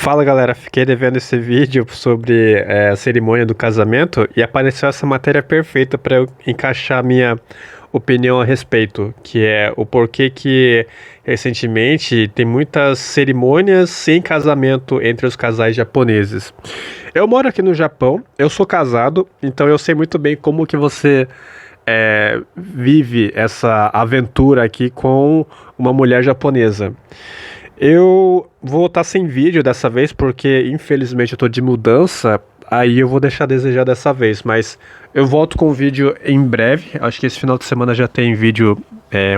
Fala galera, fiquei devendo esse vídeo sobre a cerimônia do casamento e apareceu essa matéria perfeita para eu encaixar minha opinião a respeito, que é o porquê que recentemente tem muitas cerimônias sem casamento entre os casais japoneses. Eu moro aqui no Japão, eu sou casado, então eu sei muito bem como que você vive essa aventura aqui com uma mulher japonesa. Eu vou estar sem vídeo dessa vez porque infelizmente eu tô de mudança, aí eu vou deixar a desejar dessa vez, mas eu volto com o vídeo em breve. Acho que esse final de semana já tem vídeo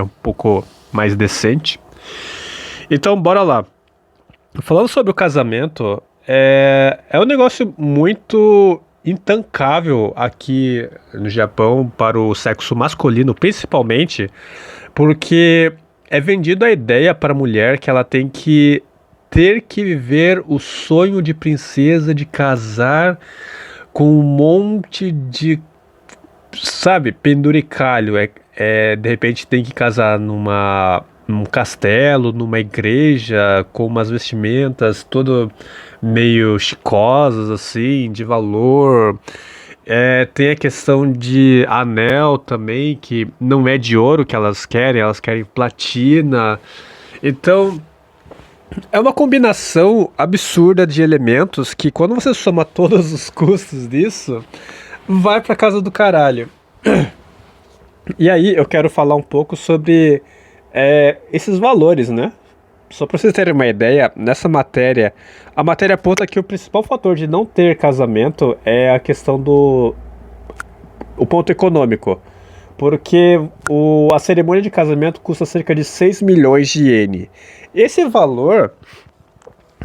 um pouco mais decente. Então bora lá. Falando sobre o casamento, é um negócio muito intancável aqui no Japão para o sexo masculino, principalmente, porque é vendido a ideia para a mulher que ela tem que ter que viver o sonho de princesa, de casar com um monte de, sabe, penduricalho. De repente tem que casar num castelo, numa igreja, com umas vestimentas todo meio chicosas, assim, de valor. Tem a questão de anel também, que não é de ouro que elas querem platina. Então, é uma combinação absurda de elementos que, quando você soma todos os custos disso, vai pra casa do caralho. E aí, eu quero falar um pouco sobre esses valores, né? Só para vocês terem uma ideia, nessa matéria, a matéria aponta que o principal fator de não ter casamento é a questão o ponto econômico. Porque a cerimônia de casamento custa cerca de 6 milhões de iene. Esse valor,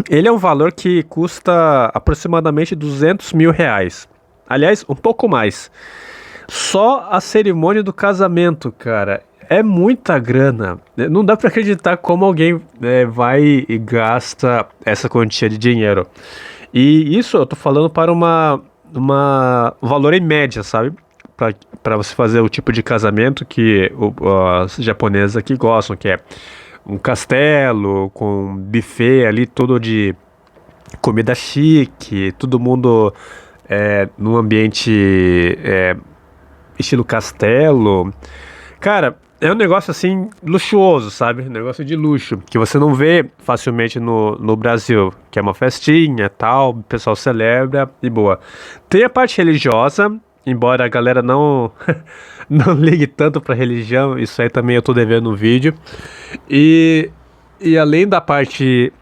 ele é um valor que custa aproximadamente 200 mil reais. Aliás, um pouco mais. Só a cerimônia do casamento, cara, é muita grana. Não dá pra acreditar como alguém vai e gasta essa quantia de dinheiro. E isso eu tô falando para uma valor em média, sabe? Para você fazer o tipo de casamento que os japoneses aqui gostam, que é um castelo com buffet ali todo de comida chique, todo mundo num ambiente estilo castelo. Cara, é um negócio assim luxuoso, sabe? Um negócio de luxo, que você não vê facilmente no Brasil, que é uma festinha, tal, o pessoal celebra e boa. Tem a parte religiosa, embora a galera não não ligue tanto pra religião, isso aí também eu tô devendo um vídeo. E além da parte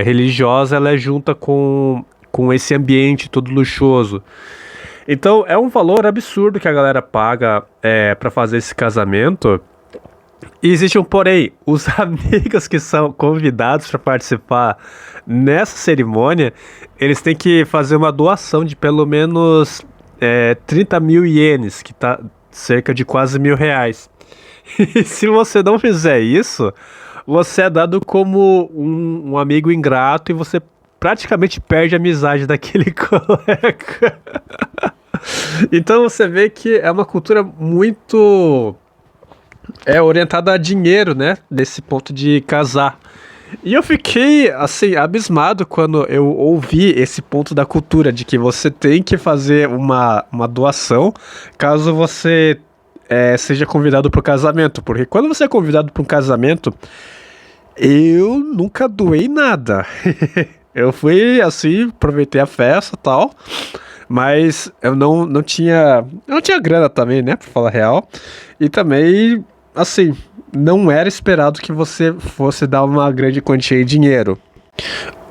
religiosa, ela é junta com esse ambiente todo luxuoso. Então é um valor absurdo que a galera paga para fazer esse casamento. E existe um porém, os amigos que são convidados para participar nessa cerimônia, eles têm que fazer uma doação de pelo menos 30 mil ienes, que tá cerca de quase R$ 1.000. E se você não fizer isso, você é dado como um amigo ingrato e você praticamente perde a amizade daquele colega. Então você vê que é uma cultura muito orientada a dinheiro, né? Desse ponto de casar. E eu fiquei, assim, abismado quando eu ouvi esse ponto da cultura, de que você tem que fazer uma doação caso você seja convidado para o casamento. Porque quando você é convidado para um casamento, eu nunca doei nada. Eu fui, assim, aproveitei a festa e tal, mas eu não tinha grana também, né, pra falar a real. E também, assim, não era esperado que você fosse dar uma grande quantia de dinheiro.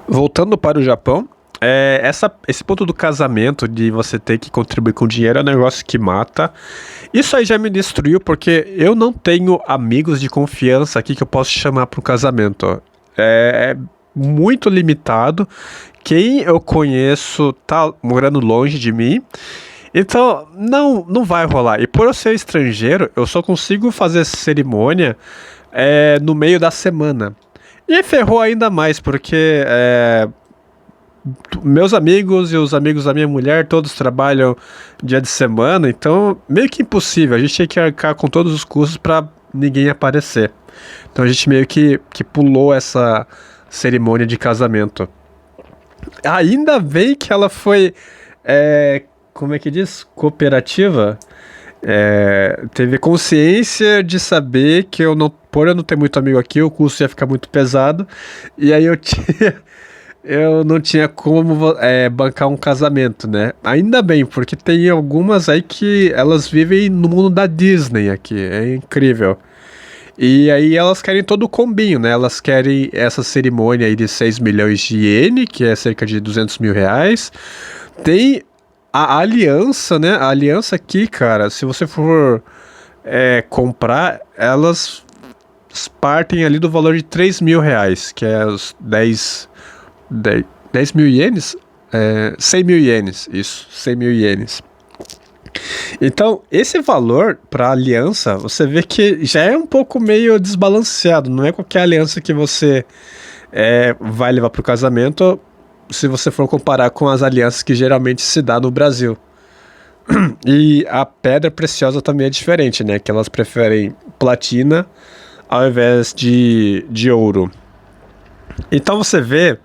Voltando para o Japão, esse ponto do casamento, de você ter que contribuir com dinheiro, é um negócio que mata. Isso aí já me destruiu, porque eu não tenho amigos de confiança aqui que eu posso chamar para o casamento. É muito limitado. Quem eu conheço tá morando longe de mim. Então, não vai rolar. E por eu ser estrangeiro, eu só consigo fazer essa cerimônia no meio da semana. E ferrou ainda mais, porque meus amigos e os amigos da minha mulher, todos trabalham dia de semana, então meio que impossível. A gente tinha que arcar com todos os custos para ninguém aparecer. Então a gente meio que pulou essa cerimônia de casamento. Ainda bem que ela foi, como é que diz? Cooperativa. Teve consciência de saber que eu não, por eu não ter muito amigo aqui, o custo ia ficar muito pesado. E aí eu não tinha como bancar um casamento, né? Ainda bem, porque tem algumas aí que elas vivem no mundo da Disney aqui. É incrível. E aí elas querem todo o combinho, né? Elas querem essa cerimônia aí de 6 milhões de iene, que é cerca de 200 mil reais. Tem a aliança, né? A aliança aqui, cara, se você for comprar, elas partem ali do valor de 3 mil reais, que é os 10 mil ienes? 100 mil ienes, isso, 100 mil ienes. Então, esse valor para aliança, você vê que já é um pouco meio desbalanceado. Não é qualquer aliança que você vai levar para o casamento, se você for comparar com as alianças que geralmente se dá no Brasil. E a pedra preciosa também é diferente, né? Que elas preferem platina ao invés de ouro. Então você vê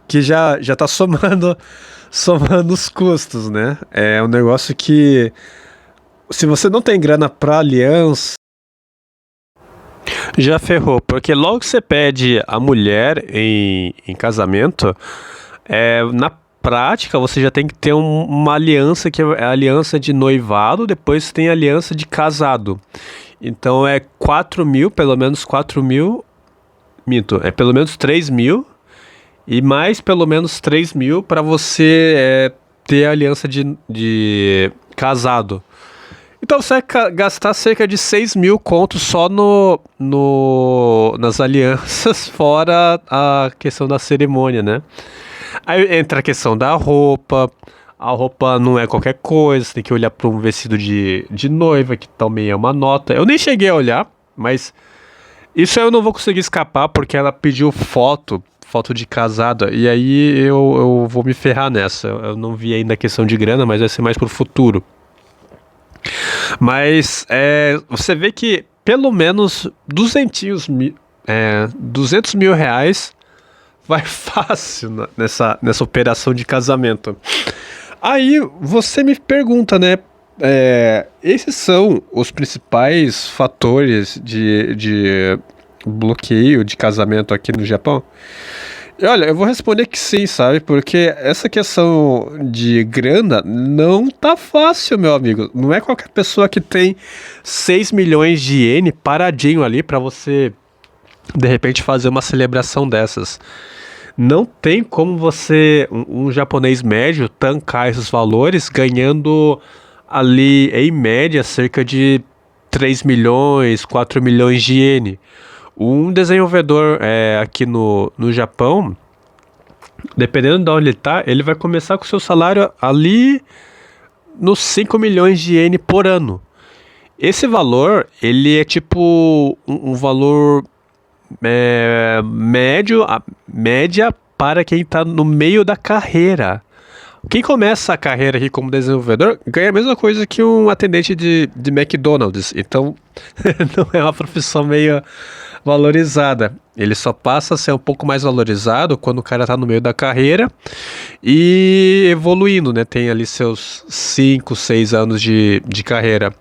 que já tá somando os custos, né? É um negócio que, se você não tem grana pra aliança, já ferrou, porque logo que você pede a mulher em casamento, na prática você já tem que ter uma aliança, que é a aliança de noivado, depois tem a aliança de casado. Então é 4 mil, pelo menos 4 mil, minto, é pelo menos 3 mil, e mais pelo menos 3 mil para você ter a aliança de casado. Então você vai gastar cerca de 6 mil contos só nas alianças, fora a questão da cerimônia, né? Aí entra a questão da roupa. A roupa não é qualquer coisa, você tem que olhar para um vestido de noiva, que também é uma nota. Eu nem cheguei a olhar, mas isso eu não vou conseguir escapar, porque ela pediu foto de casada, e aí eu vou me ferrar nessa. Eu não vi ainda a questão de grana, mas vai ser mais pro futuro. Mas você vê que pelo menos 200 mil reais vai fácil nessa operação de casamento. Aí você me pergunta, né? Esses são os principais fatores de bloqueio de casamento aqui no Japão? E olha, eu vou responder que sim, sabe? Porque essa questão de grana não tá fácil, meu amigo. Não é qualquer pessoa que tem 6 milhões de iene paradinho ali pra você, de repente, fazer uma celebração dessas. Não tem como você, um japonês médio, tancar esses valores ganhando ali, em média, cerca de 3 milhões, 4 milhões de iene. Um desenvolvedor aqui no Japão, dependendo de onde ele tá, ele vai começar com o seu salário ali nos 5 milhões de iene por ano. Esse valor, ele é tipo um valor média para quem está no meio da carreira. Quem começa a carreira aqui como desenvolvedor ganha a mesma coisa que um atendente de McDonald's. Então, não é uma profissão meio valorizada. Ele só passa a ser um pouco mais valorizado quando o cara está no meio da carreira e evoluindo, né? Tem ali seus 5, 6 anos de carreira.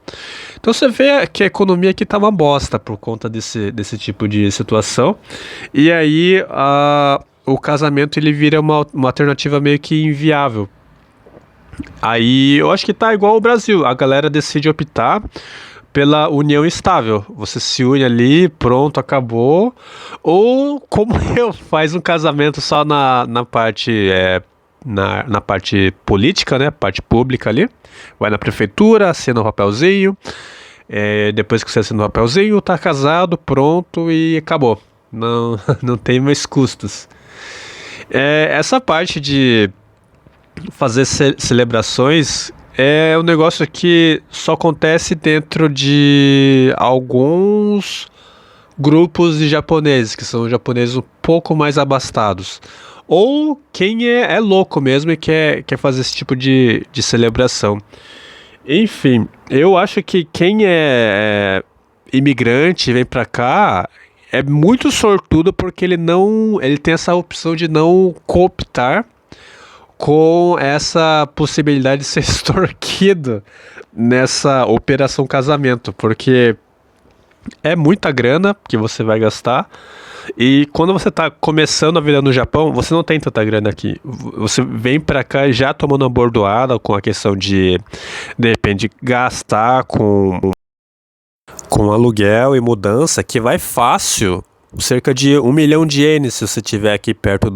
Então você vê que a economia aqui tá uma bosta por conta desse tipo de situação. E aí o casamento ele vira uma alternativa meio que inviável. Aí eu acho que tá igual ao Brasil. A galera decide optar pela união estável. Você se une ali, pronto, acabou. Ou como eu, faz um casamento só na parte na parte política, né? Parte pública ali. Vai na prefeitura, assina o papelzinho. Depois que você assina o papelzinho, tá casado, pronto e acabou. Não, não tem mais custos. Essa parte de fazer celebrações é um negócio que só acontece dentro de alguns grupos de japoneses, que são japoneses um pouco mais abastados. Ou quem é louco mesmo e quer fazer esse tipo de celebração. Enfim, eu acho que quem é imigrante e vem pra cá é muito sortudo, porque ele tem essa opção de não cooptar com essa possibilidade de ser extorquido nessa operação casamento, porque é muita grana que você vai gastar. E quando você tá começando a vida no Japão, você não tem tanta grana aqui. Você vem pra cá já tomando uma bordoada com a questão de repente, gastar com aluguel e mudança, que vai fácil, cerca de 1 milhão de ienes se você estiver aqui perto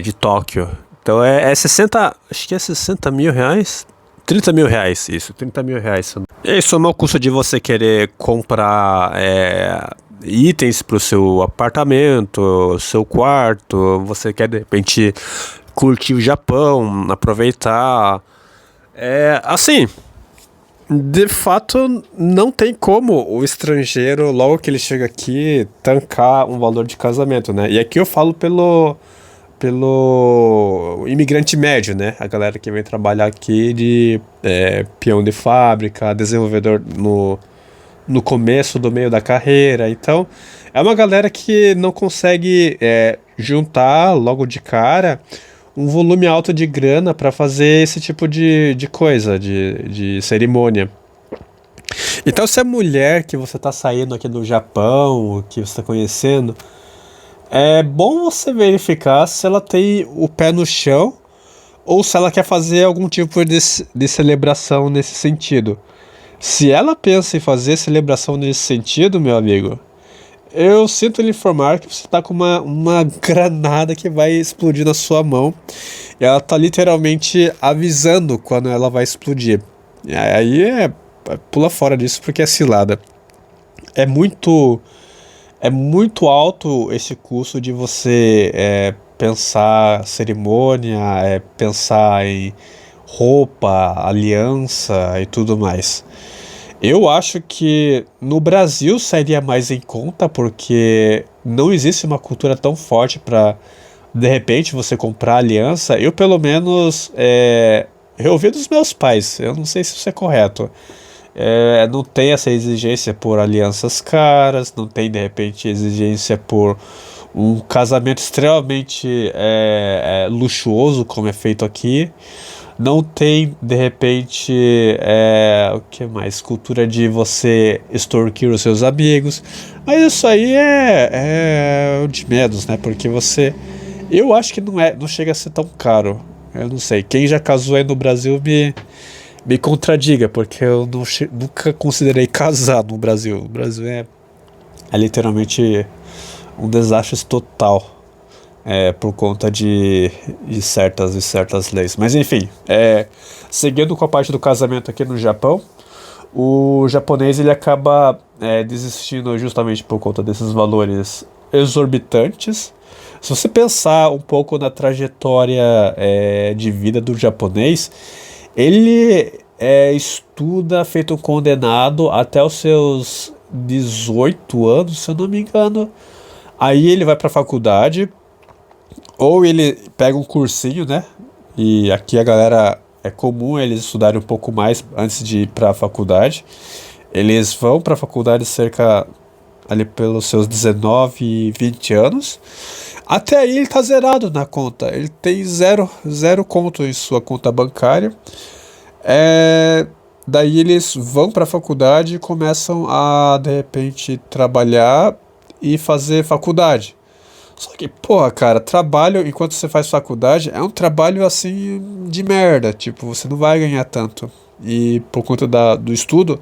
de Tóquio. Então é 60, acho que é 60 mil reais? 30 mil reais, isso, 30 mil reais. E aí soma o custo de você querer comprar itens para o seu apartamento, seu quarto, você quer de repente curtir o Japão, aproveitar. Assim, de fato, não tem como o estrangeiro, logo que ele chega aqui, tancar um valor de casamento, né? E aqui eu falo pelo imigrante médio, né? A galera que vem trabalhar aqui de peão de fábrica, desenvolvedor no começo do meio da carreira. Então, é uma galera que não consegue juntar logo de cara um volume alto de grana para fazer esse tipo de coisa, de cerimônia. Então, se a mulher que você tá saindo aqui do Japão, que você tá conhecendo, é bom você verificar se ela tem o pé no chão ou se ela quer fazer algum tipo de celebração nesse sentido. Se ela pensa em fazer celebração nesse sentido, meu amigo, eu sinto lhe informar que você tá com uma granada que vai explodir na sua mão. E ela tá literalmente avisando quando ela vai explodir. E aí pula fora disso porque é cilada. É muito, é muito alto esse custo de você pensar cerimônia, pensar em roupa, aliança e tudo mais. Eu acho que no Brasil sairia mais em conta porque não existe uma cultura tão forte para de repente você comprar aliança. Eu pelo menos eu ouvi dos meus pais, eu não sei se isso é correto. Não tem essa exigência por alianças caras, não tem de repente exigência por um casamento extremamente luxuoso como é feito aqui. Não tem, de repente, o que mais? Cultura de você extorquir os seus amigos. Mas isso aí é o de menos, né? Porque eu acho que não chega a ser tão caro. Eu não sei. Quem já casou aí no Brasil me contradiga, porque eu nunca considerei casar no Brasil. O Brasil é literalmente um desastre total. Por conta de certas e certas leis. Mas enfim, seguindo com a parte do casamento aqui no Japão, o japonês ele acaba desistindo justamente por conta desses valores exorbitantes. Se você pensar um pouco na trajetória de vida do japonês, ele estuda feito um condenado até os seus 18 anos, se eu não me engano. Aí ele vai para a faculdade, ou ele pega um cursinho, né? E aqui a galera é comum eles estudarem um pouco mais antes de ir para a faculdade. Eles vão para a faculdade cerca ali pelos seus 19, 20 anos. Até aí ele tá zerado na conta. Ele tem zero conto em sua conta bancária. Daí eles vão para a faculdade e começam a de repente trabalhar e fazer faculdade. Só que, porra, cara, trabalho enquanto você faz faculdade é um trabalho assim de merda. Tipo, você não vai ganhar tanto. E por conta do estudo,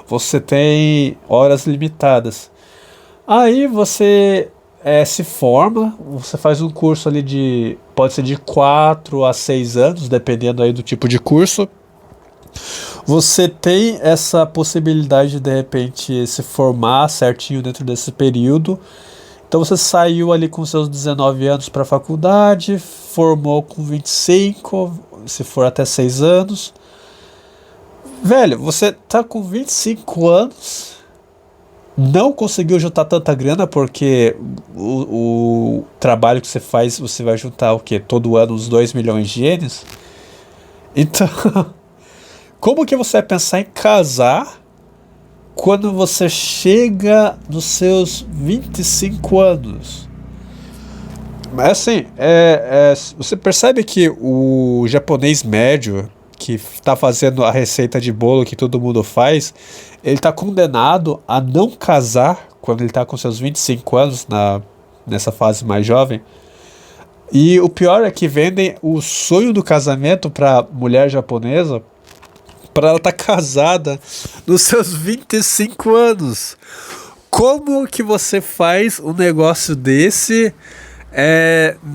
você tem horas limitadas. Aí você se forma, você faz um curso ali pode ser de 4 a 6 anos, dependendo aí do tipo de curso. Você tem essa possibilidade de repente se formar certinho dentro desse período. Então você saiu ali com seus 19 anos para a faculdade, formou com 25, se for até 6 anos. Velho, você tá com 25 anos, não conseguiu juntar tanta grana porque o trabalho que você faz, você vai juntar o quê? Todo ano uns 2 milhões de ienes? Então, como que você vai pensar em casar quando você chega nos seus 25 anos? Mas assim, você percebe que o japonês médio que tá fazendo a receita de bolo que todo mundo faz, ele tá condenado a não casar quando ele tá com seus 25 anos, nessa fase mais jovem. E o pior é que vendem o sonho do casamento pra mulher japonesa para ela estar casada nos seus 25 anos. Como que você faz um negócio desse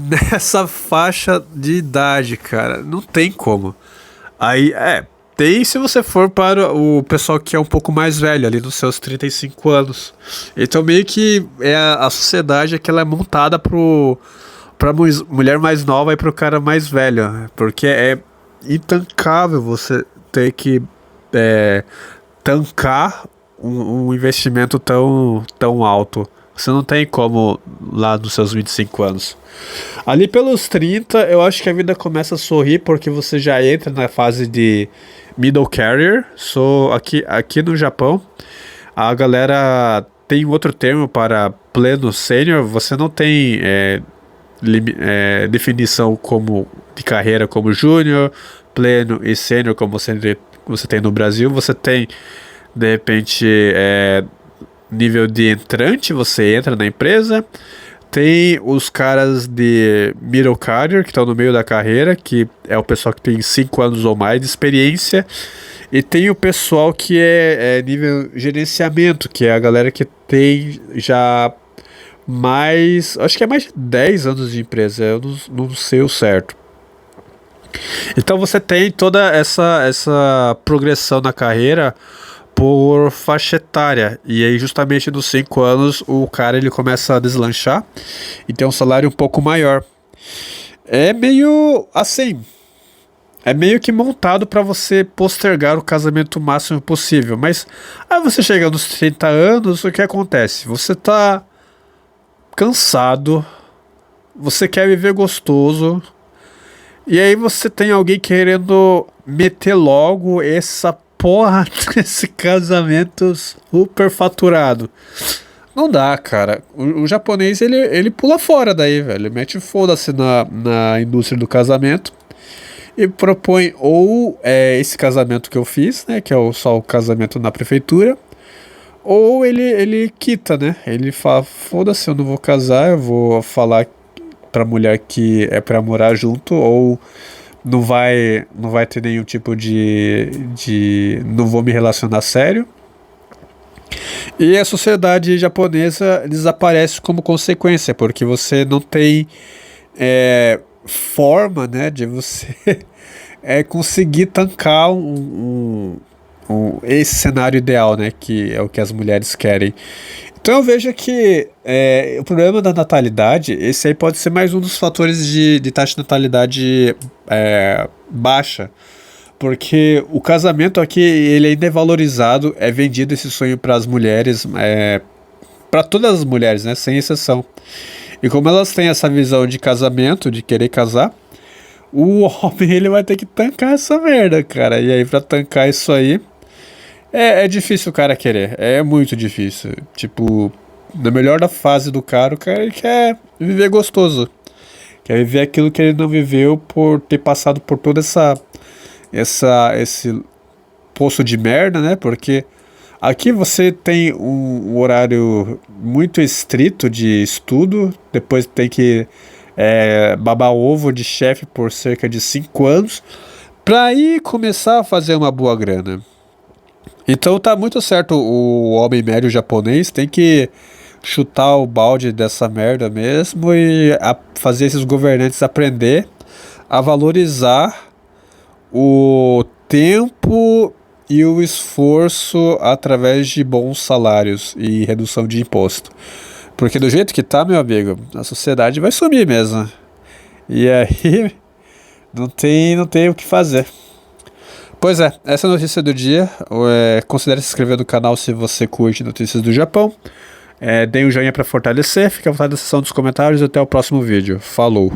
nessa faixa de idade, cara? Não tem como. Aí, tem se você for para o pessoal que é um pouco mais velho, ali nos seus 35 anos. Então, meio que a sociedade é que ela é montada pra mulher mais nova e pro cara mais velho. Né? Porque é intancável você ter que tancar um investimento tão alto. Você não tem como lá nos seus 25 anos. Ali pelos 30, eu acho que a vida começa a sorrir porque você já entra na fase de middle career. Aqui no Japão, a galera tem outro termo para pleno sênior. Você não tem definição de carreira como júnior, pleno e sênior como você tem no Brasil. Você tem, de repente, nível de entrante, você entra na empresa. Tem os caras de middle career, que estão no meio da carreira, que é o pessoal que tem 5 anos ou mais de experiência. E tem o pessoal que é nível gerenciamento, que é a galera que tem já acho que é mais de 10 anos de empresa, eu não sei o certo. Então você tem toda essa progressão na carreira por faixa etária. E aí justamente nos 5 anos o cara ele começa a deslanchar e tem um salário um pouco maior. É meio assim, é meio que montado para você postergar o casamento o máximo possível. Mas aí você chega nos 30 anos, o que acontece? Você tá cansado, você quer viver gostoso, e aí você tem alguém querendo meter logo essa porra desse casamento super faturado. Não dá, cara. O japonês, ele pula fora daí, velho. Ele mete foda-se na indústria do casamento e propõe ou esse casamento que eu fiz, né, que é só o casamento na prefeitura, ou ele quita, né? Ele fala, foda-se, eu não vou casar, eu vou falar pra mulher que é pra morar junto, ou não vai ter nenhum tipo de não vou me relacionar sério. E a sociedade japonesa desaparece como consequência, porque você não tem forma, né, de você conseguir tancar esse cenário ideal, né, que é o que as mulheres querem. Então eu vejo que o problema da natalidade, esse aí pode ser mais um dos fatores de taxa de natalidade baixa, porque o casamento aqui ele ainda é valorizado, é vendido esse sonho para as mulheres, para todas as mulheres, né, sem exceção. E como elas têm essa visão de casamento, de querer casar, o homem ele vai ter que tancar essa merda, cara. E aí pra tancar isso aí é difícil o cara querer, é muito difícil. Tipo, na melhor da fase do cara, o cara ele quer viver gostoso. Quer viver aquilo que ele não viveu por ter passado por toda esse poço de merda, né? Porque aqui você tem um horário muito estrito de estudo, depois tem que babar ovo de chefe por cerca de 5 anos, pra aí começar a fazer uma boa grana. Então tá muito certo, o homem médio japonês tem que chutar o balde dessa merda mesmo e fazer esses governantes aprender a valorizar o tempo e o esforço através de bons salários e redução de imposto. Porque do jeito que tá, meu amigo, a sociedade vai sumir mesmo. E aí não tem o que fazer. Pois é, essa é a notícia do dia. Considere se inscrever no canal se você curte notícias do Japão. Dê um joinha para fortalecer. Fique à vontade na seção dos comentários e até o próximo vídeo. Falou!